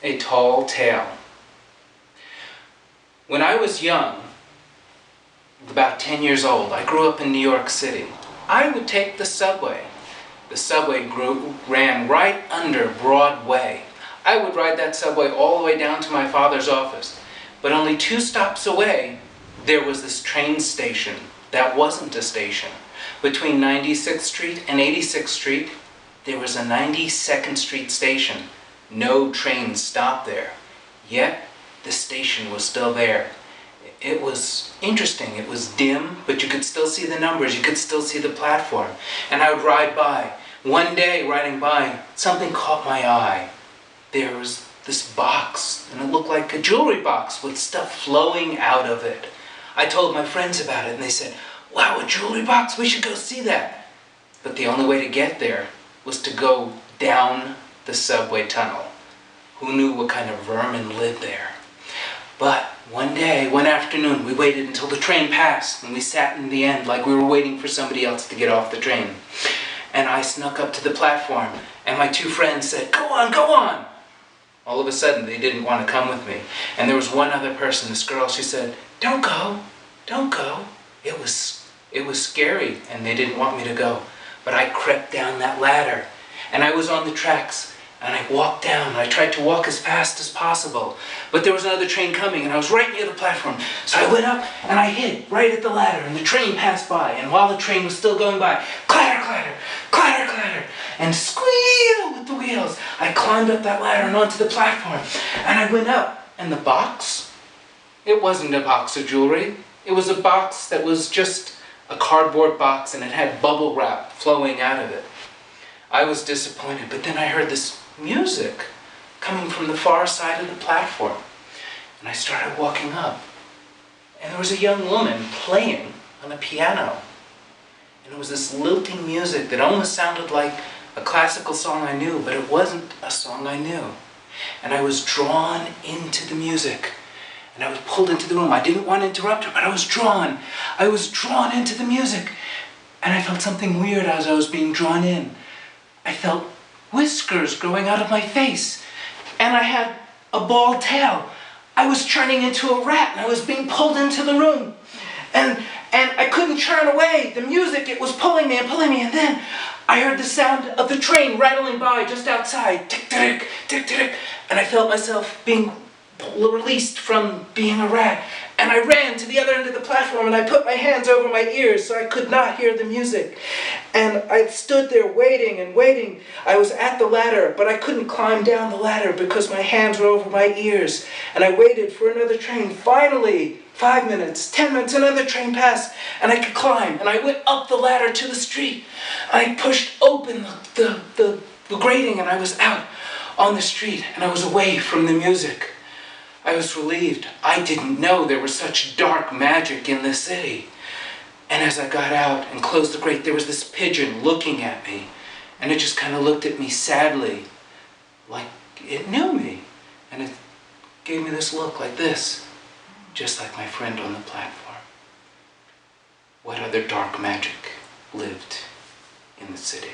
A tall tale. When I was young, about 10 years old, I grew up in New York City. I would take the subway. The subway ran right under Broadway. I would ride that subway all the way down to my father's office. But only 2 stops away, there was this train station that wasn't a station. Between 96th Street and 86th Street, there was a 92nd Street station. No trains stopped there. Yet, the station was still there. It was interesting. It was dim, but you could still see the numbers. You could still see the platform. And I would ride by. One day, riding by, something caught my eye. There was this box, and it looked like a jewelry box with stuff flowing out of it. I told my friends about it, and they said, "Wow, a jewelry box, we should go see that." But the only way to get there was to go down the subway tunnel. Who knew what kind of vermin lived there? But one afternoon, we waited until the train passed, and we sat in the end like we were waiting for somebody else to get off the train. And I snuck up to the platform, and my 2 friends said, "Go on, go on!" All of a sudden, they didn't want to come with me. And there was one other person, this girl, she said, "Don't go, don't go." It was scary, and they didn't want me to go. But I crept down that ladder, and I was on the tracks, and I walked down, and I tried to walk as fast as possible. But there was another train coming, and I was right near the platform. So I went up, and I hid right at the ladder, and the train passed by. And while the train was still going by, clatter, clatter, clatter, clatter, and squeal with the wheels, I climbed up that ladder and onto the platform. And I went up, and the box, it wasn't a box of jewelry. It was a box that was just a cardboard box, and it had bubble wrap flowing out of it. I was disappointed, but then I heard this music coming from the far side of the platform. And I started walking up. And there was a young woman playing on a piano. And it was this lilting music that almost sounded like a classical song I knew, but it wasn't a song I knew. And I was drawn into the music. And I was pulled into the room. I didn't want to interrupt her, but I was drawn. I was drawn into the music. And I felt something weird as I was being drawn in. I felt whiskers growing out of my face. And I had a bald tail. I was turning into a rat, and I was being pulled into the room. And I couldn't turn away. The music, it was pulling me and pulling me. And then I heard the sound of the train rattling by just outside. Tick-tick, tick-tick. And I felt myself being released from being a rat. And I ran to the other end of the platform, and I put my hands over my ears so I could not hear the music. And I stood there waiting and waiting. I was at the ladder, but I couldn't climb down the ladder because my hands were over my ears. And I waited for another train. Finally, 5 minutes, 10 minutes, another train passed, and I could climb. And I went up the ladder to the street. I pushed open the grating, and I was out on the street, and I was away from the music. I was relieved. I didn't know there was such dark magic in this city. And as I got out and closed the grate, there was this pigeon looking at me. And it just kind of looked at me sadly, like it knew me. And it gave me this look like this, just like my friend on the platform. What other dark magic lived in the city?